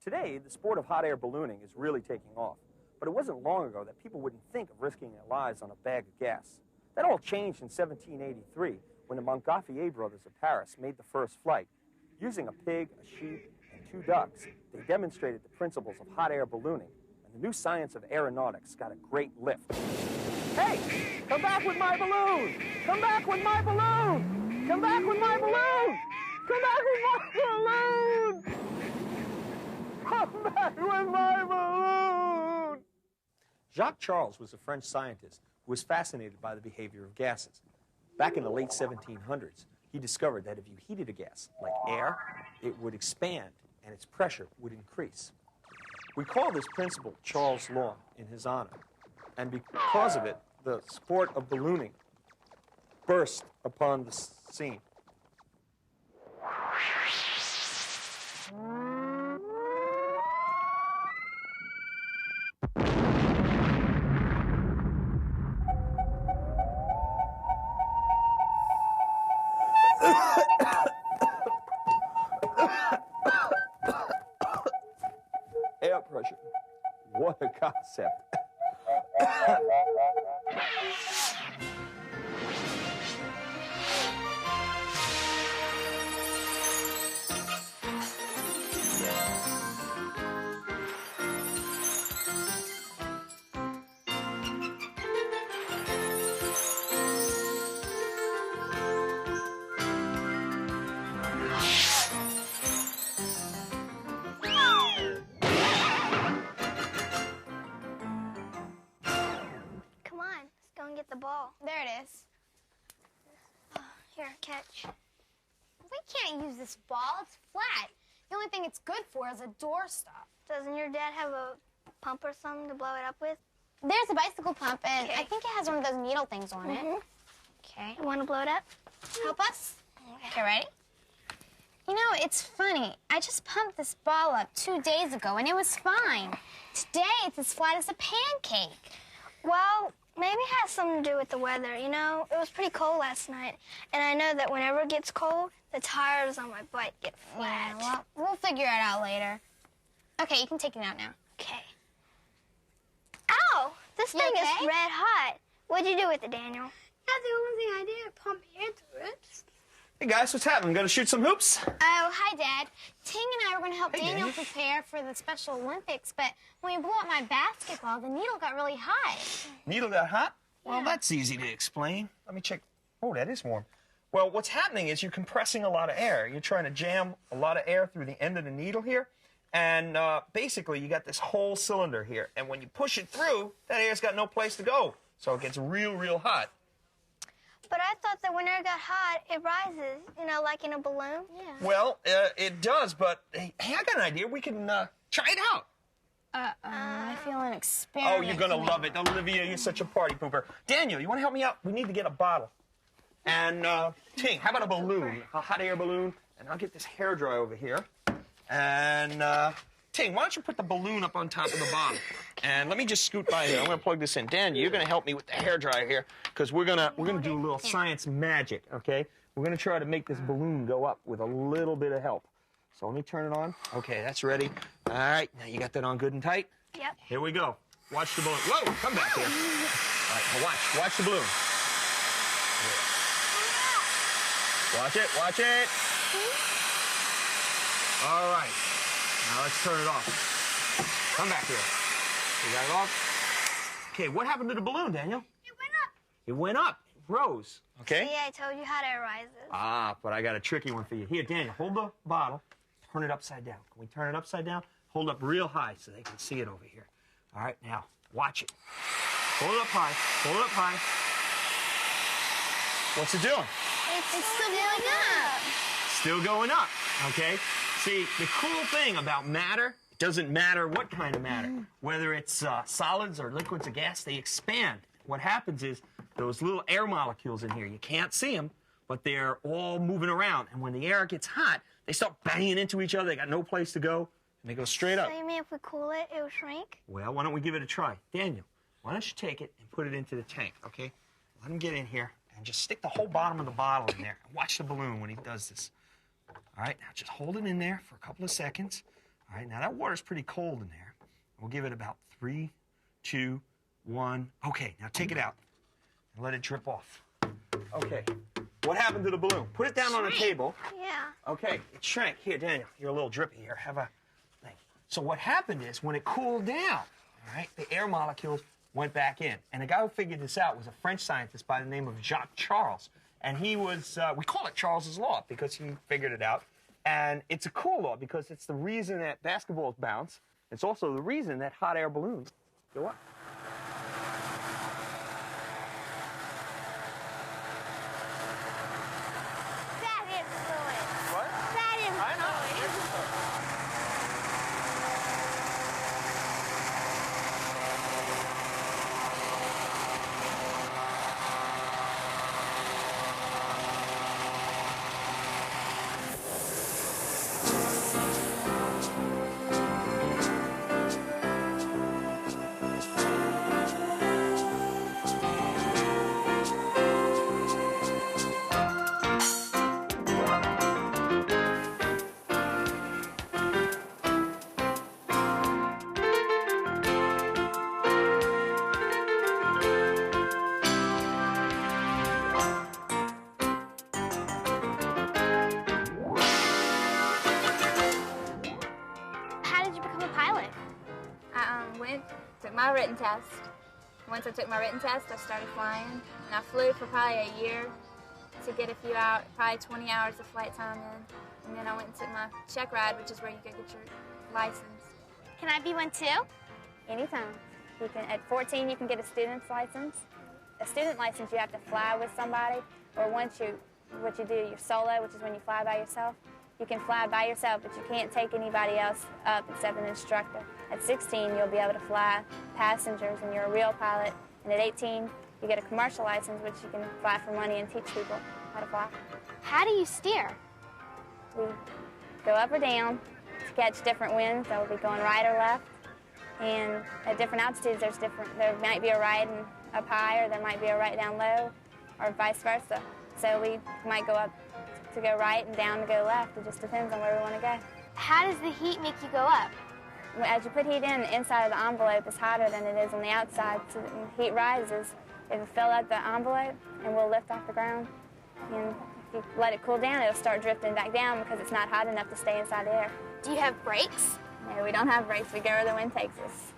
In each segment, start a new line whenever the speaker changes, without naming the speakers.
Today, the sport of hot air ballooning is really taking off. But it wasn't long ago that people wouldn't think of risking their lives on a bag of gas. That all changed in 1783 when the Montgolfier brothers of Paris made the first flight. Using a pig, a sheep, and 2 ducks, they demonstrated the principles of hot air ballooning, and the new science of aeronautics got a great lift. Hey, come back with my balloon! Come back with my balloon! Come back with my balloon! Come back with my balloon! Come back with my balloon! Jacques Charles was a French scientist who was fascinated by the behavior of gases. Back in the late 1700s, he discovered that if you heated a gas, like air, it would expand and its pressure would increase. We call this principle Charles' Law in his honor. And because of it, the sport of ballooning burst upon the scene. Air pressure. What a concept.
Get the ball.
There it is.
Oh, here, catch.
We can't use this ball. It's flat. The only thing it's good for is a doorstop.
Doesn't your dad have a pump or something to blow it up with?
There's a bicycle pump, and
Okay.
I think it has one of those needle things on it. Okay.
You want to blow it up?
Help us? Okay, ready? You know, it's funny. I just pumped this ball up 2 days ago, and it was fine. Today, it's as flat as a pancake.
Well, maybe it has something to do with the weather. You know, it was pretty cold last night, and I know that whenever it gets cold, the tires on my bike get flat.
Yeah, well, we'll figure it out later. Okay, you can take it out now.
Okay. Ow! This
You
thing
okay?
is red hot. What'd you do with it, Daniel?
That's the only thing I did. Pump air through it.
Hey guys, what's happening? Gonna shoot some hoops?
Oh, hi, Dad. Ting and I were going to help
Hey,
Daniel
Daniel.
prepare for the Special Olympics, but when we blew up my basketball, the needle got really hot.
Needle got hot? Well, that's easy to explain. Let me check. Oh, that is warm. Well, what's happening is you're compressing a lot of air. You're trying to jam a lot of air through the end of the needle here. And basically, you got this whole cylinder here. And when you push it through, that air's got no place to go. So it gets real, real hot.
But I thought that when air got hot, it rises, you know, like in a balloon.
Yeah.
Well, it does, but hey, I got an idea. We can try it out.
I feel an experiment.
Oh, you're going to love it. Olivia, you're such a party pooper. Daniel, you want to help me out? We need to get a bottle. And, Ting, how about a balloon, a hot air balloon? And I'll get this hairdryer over here. And, Ting, why don't you put the balloon up on top of the bottle? And let me just scoot by here. I'm going to plug this in. Daniel, you're going to help me with the hairdryer here because we're gonna do a little science magic, okay? We're going to try to make this balloon go up with a little bit of help. So let me turn it on. Okay, that's ready. All right, now you got that on good and tight?
Yep.
Here we go. Watch the balloon. Whoa, come back here. All right, now watch the balloon. Watch it, watch it. All right, now let's turn it off. Come back here. You got it off? Okay, what happened to the balloon, Daniel?
It went up.
It went up, it rose, okay?
See, I told you hot air rises.
Ah, but I got a tricky one for you. Here, Daniel, hold the bottle, turn it upside down. Can we turn it upside down? Hold up real high so they can see it over here. All right, now, watch it. Hold it up high, hold it up high. What's it doing?
It's still going up.
Still going up, okay? See, the cool thing about matter, it doesn't matter what kind of matter. Whether it's solids or liquids or gas, they expand. What happens is those little air molecules in here, you can't see them, but they're all moving around. And when the air gets hot, they start banging into each other. They got no place to go, and they go straight up.
So you mean if we cool it, it will shrink?
Well, why don't we give it a try? Daniel, why don't you take it and put it into the tank, okay? Let him get in here and just stick the whole bottom of the bottle in there. And watch the balloon when he does this. All right, now just hold it in there for a couple of seconds. All right, now that water's pretty cold in there. We'll give it about 3, 2, 1. Okay, now take it out and let it drip off. Okay, what happened to the balloon? Put it down on the table.
Yeah.
Okay, it shrank. Here, Daniel, you're a little drippy here. Have a thing. So what happened is when it cooled down, all right, the air molecules went back in. And the guy who figured this out was a French scientist by the name of Jacques Charles. And he was, we call it Charles's Law because he figured it out. And it's a cool law because it's the reason that basketballs bounce. It's also the reason that hot air balloons go up.
That is fluid.
What?
That is
I know.
Took my written test. Once I took my written test, I started flying, and I flew for probably a year to get a few hours, probably 20 hours of flight time in, and then I went and took my check ride, which is where you go get your license.
Can I be one too?
Anytime. You can, at 14, you can get a student's license. A student license, you have to fly with somebody, or once you, what you do, you're solo, which is when you fly by yourself. You can fly by yourself, but you can't take anybody else up except an instructor. At 16, you'll be able to fly passengers, and you're a real pilot. And at 18, you get a commercial license, which you can fly for money and teach people how to fly.
How do you steer?
We go up or down to catch different winds. So we'll be going right or left. And at different altitudes, there might be a right and up high, or there might be a right down low, or vice versa. So we might go up to go right and down to go left. It just depends on where we want to go.
How does the heat make you go up?
As you put heat in, the inside of the envelope is hotter than it is on the outside. So the heat rises, it will fill up the envelope, and we'll lift off the ground. And if you let it cool down, it'll start drifting back down because it's not hot enough to stay inside the air.
Do you have brakes?
No, we don't have brakes. We go where the wind takes us.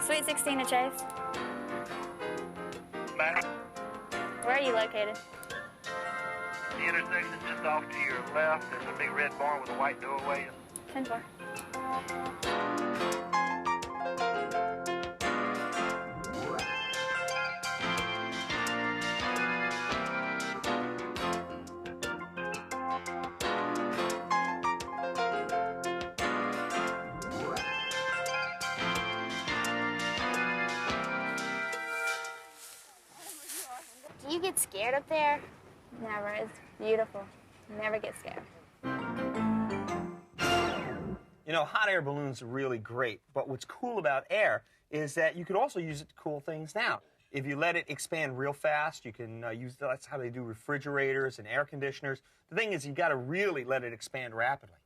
Sweet 16 a Chase.
Madam,
Where are you located?
the intersection just off to your left. There's a big red barn with a white doorway.
10-4.
Do you get scared up there?
Never. It's beautiful. Never get scared.
You know, hot air balloons are really great, but what's cool about air is that you could also use it to cool things down. If you let it expand real fast, you can use, that's how they do refrigerators and air conditioners. The thing is, you've got to really let it expand rapidly.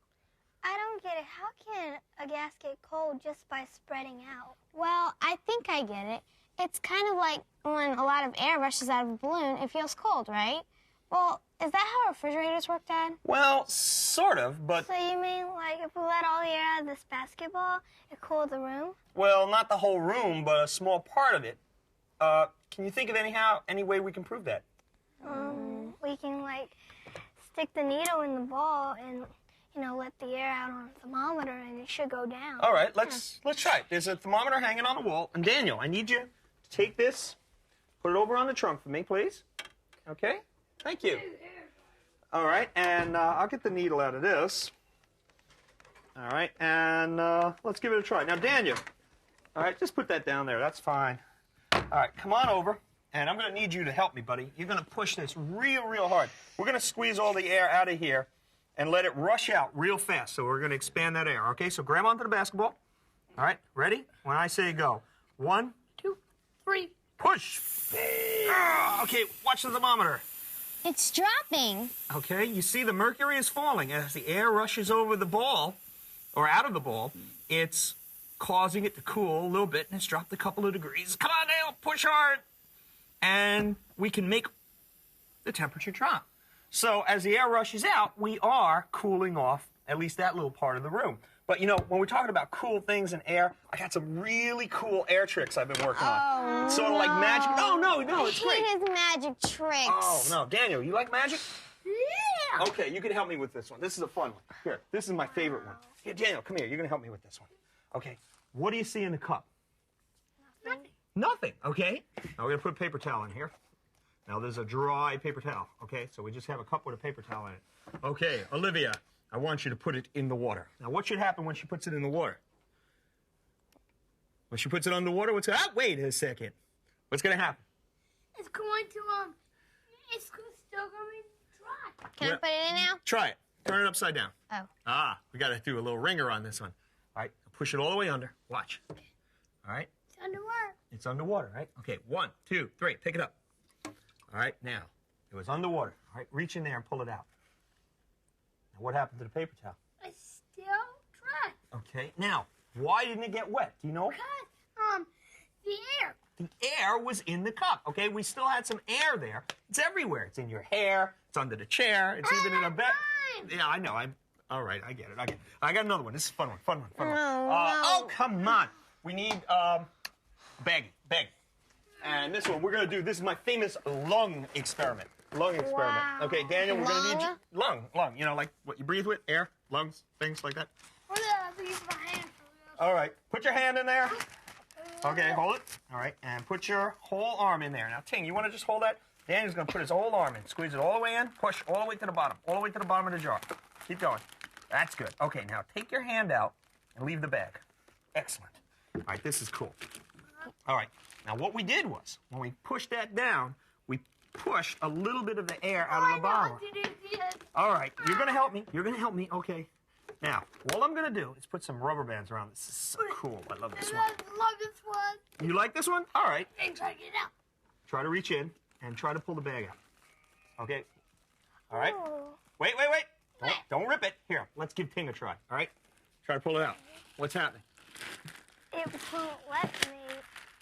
I don't get it. How can a gas get cold just by spreading out?
Well, I think I get it. It's kind of like when a lot of air rushes out of a balloon, it feels cold, right? Well, is that how refrigerators work, Dad?
Well, sort of, but...
So you mean, like, if we let all the air out of this basketball, it cooled the room?
Well, not the whole room, but a small part of it. Can you think of any way we can prove that?
We can, like, stick the needle in the ball and, you know, let the air out on a thermometer, and it should go down.
All right, let's try it. There's a thermometer hanging on the wall. And Daniel, I need you to take this, put it over on the trunk for me, please. Okay? Thank you. All right, and I'll get the needle out of this. All right, and let's give it a try. Now, Daniel, all right, just put that down there. That's fine. All right, come on over, and I'm going to need you to help me, buddy. You're going to push this real hard. We're going to squeeze all the air out of here and let it rush out real fast. So we're going to expand that air, okay? So grab onto the basketball. All right, ready? When I say go. 1, 2, 3, push. Okay, watch the thermometer.
It's dropping.
Okay, you see the mercury is falling. As the air rushes over the ball, or out of the ball, it's causing it to cool a little bit, and it's dropped a couple of degrees. Come on, Dale, push hard. And we can make the temperature drop. So as the air rushes out, we are cooling off at least that little part of the room. But, you know, when we're talking about cool things in air, I got some really cool air tricks I've been working on. Sort of like magic. No, it's great.
I hate his magic tricks.
Oh, no. Daniel, you like magic?
Yeah.
Okay, you can help me with this one. This is a fun one. Here, this is my favorite one. Here, Daniel, come here. You're going to help me with this one. Okay, what do you see in the cup?
Nothing.
Nothing, okay? Now we're going to put a paper towel in here. Now there's a dry paper towel, okay? So we just have a cup with a paper towel in it. Okay, Olivia, I want you to put it in the water. Now what should happen when she puts it in the water? When she puts it underwater, what's going to happen? Wait a second. What's going to happen?
It's going to, it's still going to dry.
Can I put it in now?
Try it. Turn it upside down.
Oh.
Ah, we got to do a little ringer on this one. All right, push it all the way under. Watch. All right.
It's underwater.
It's underwater, right? Okay, 1, 2, 3, pick it up. All right, now, it was underwater. All right, reach in there and pull it out. Now, what happened to the paper towel?
It's still dry.
Okay, now, why didn't it get wet? Do you know?
Because, the air.
The air was in the cup, okay? We still had some air there. It's everywhere. It's in your hair. It's under the chair. It's even in a bed. Yeah, I know. All right, I get it. I got another one. This is a fun one. Oh, come on. We need bag. And this one, we're going to do, this is my famous lung experiment.
Wow.
Okay, Daniel, we're going to need you.
Lung?
Lung. You know, like what you breathe with? Air, lungs, things like that.
What do I have to use my hand for this?
All right, put your hand in there. Okay, hold it. All right, and put your whole arm in there. Now, Ting, you want to just hold that? Daniel's going to put his whole arm in. Squeeze it all the way in. Push all the way to the bottom. All the way to the bottom of the jar. Keep going. That's good. Okay, now take your hand out and leave the bag. Excellent. All right, this is cool. All right, now what we did was, when we pushed that down, we pushed a little bit of the air out of the bottle. All right, you're going to help me. Okay. Now, all I'm going to do is put some rubber bands around this. This is so cool. I love this one.
I love this one.
You like this one? All right.
And try to get out.
Try to reach in and try to pull the bag out. Okay? All right? Wait. Don't rip it. Here, let's give Ting a try. All right? Try to pull it out. What's happening?
It won't let me.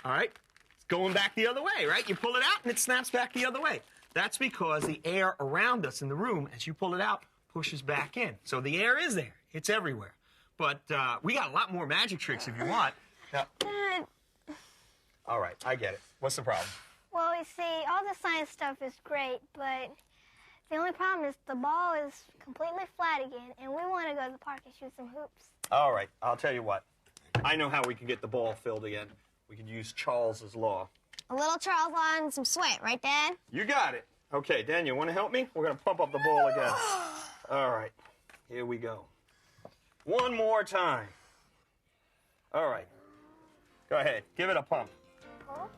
All right? It's going back the other way, right? You pull it out and it snaps back the other way. That's because the air around us in the room, as you pull it out, pushes back in. So the air is there. It's everywhere. But we got a lot more magic tricks if you want. Now, all right, I get it. What's the problem?
Well, you see, all the science stuff is great, but the only problem is the ball is completely flat again, and we want to go to the park and shoot some hoops.
All right, I'll tell you what. I know how we can get the ball filled again. We can use Charles's law.
A little Charles law and some sweat, right, Dad?
You got it. Okay, Daniel, want to help me? We're going to pump up the ball again. All right, here we go. One more time. All right. Go ahead, give it a pump.
Pull.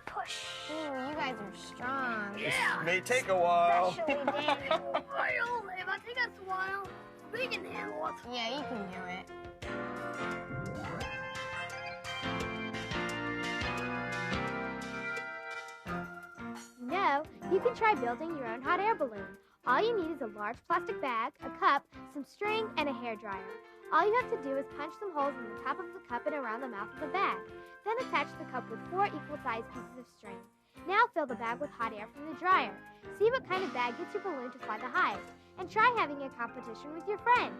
Push.
Ooh, you guys are strong.
This may take a while.
Especially Daniel.
Well, if I take us a while, we can handle it.
Yeah, you can do it.
Now, you can try building your own hot air balloon. All you need is a large plastic bag, a cup, some string, and a hairdryer. All you have to do is punch some holes in the top of the cup and around the mouth of the bag. Then attach the cup with 4 equal-sized pieces of string. Now fill the bag with hot air from the dryer. See what kind of bag gets your balloon to fly the highest, and try having a competition with your friends.